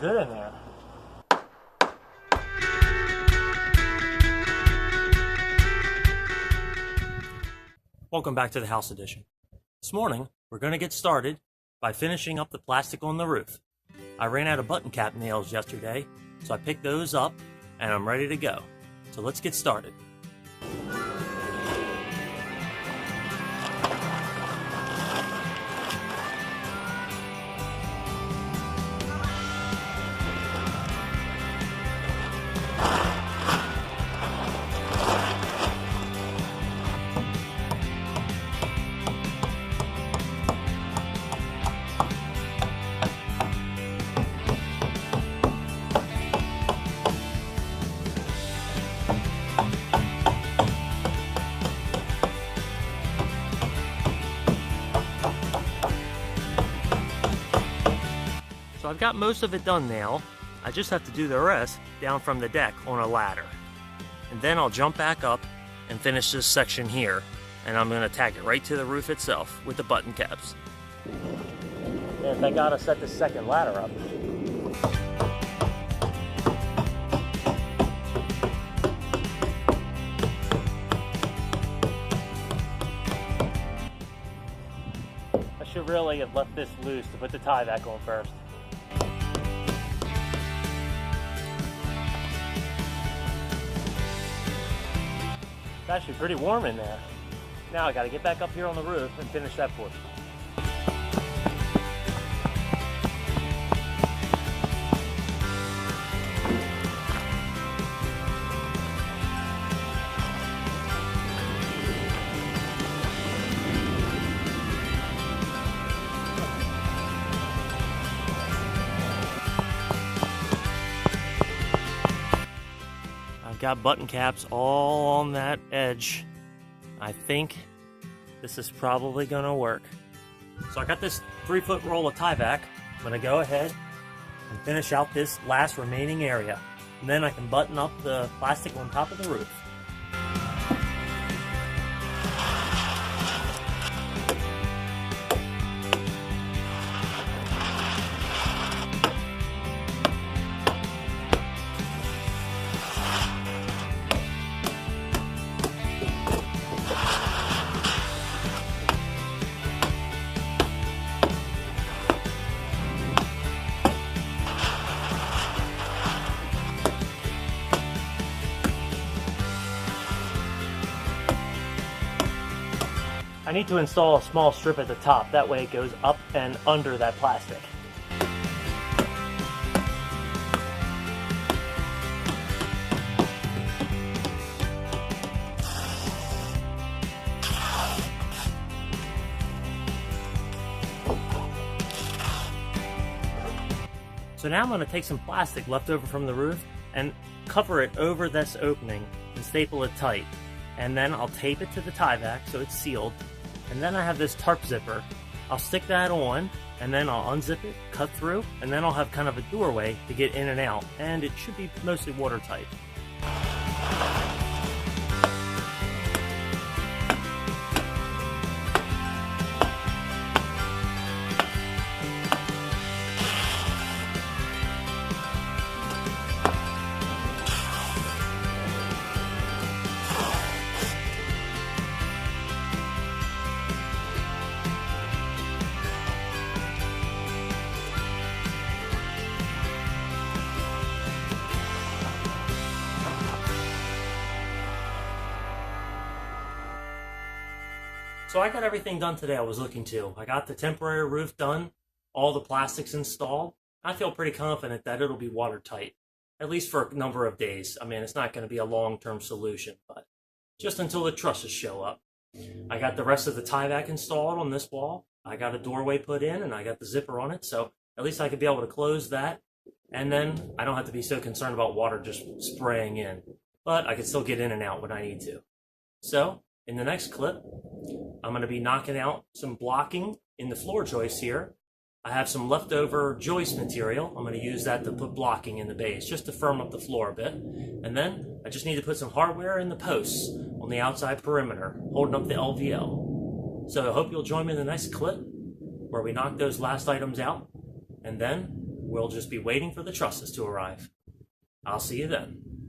good in there. Welcome back to the house edition. This morning, we're going to get started by finishing up the plastic on the roof. I ran out of button cap nails yesterday, so I picked those up and I'm ready to go. So let's get started. So I've got most of it done now. I just have to do the rest down from the deck on a ladder. And then I'll jump back up and finish this section here. And I'm going to tack it right to the roof itself with the button caps. And thank God I set this second ladder up. I should really have left this loose to put the Tyvek on first. It's actually pretty warm in there. Now I gotta get back up here on the roof and finish that portion. Got button caps all on that edge. I think this is probably gonna work. So I got this 3-foot roll of Tyvek. I'm gonna go ahead and finish out this last remaining area. And then I can button up the plastic on top of the roof. I need to install a small strip at the top, that way it goes up and under that plastic. So now I'm going to take some plastic left over from the roof and cover it over this opening and staple it tight. And then I'll tape it to the Tyvek so it's sealed. And then I have this tarp zipper. I'll stick that on, and then I'll unzip it, cut through, and then I'll have kind of a doorway to get in and out. And it should be mostly watertight. So I got everything done today I was looking to. I got the temporary roof done, all the plastics installed. I feel pretty confident that it'll be watertight, at least for a number of days. I mean, it's not going to be a long-term solution, but just until the trusses show up. I got the rest of the Tyvek installed on this wall. I got a doorway put in, and I got the zipper on it, so at least I could be able to close that. And then I don't have to be so concerned about water just spraying in. But I can still get in and out when I need to. So, in the next clip, I'm going to be knocking out some blocking in the floor joists here. I have some leftover joist material. I'm going to use that to put blocking in the base, just to firm up the floor a bit. And then I just need to put some hardware in the posts on the outside perimeter, holding up the LVL. So I hope you'll join me in the next clip, where we knock those last items out. And then We'll just be waiting for the trusses to arrive. I'll see you then.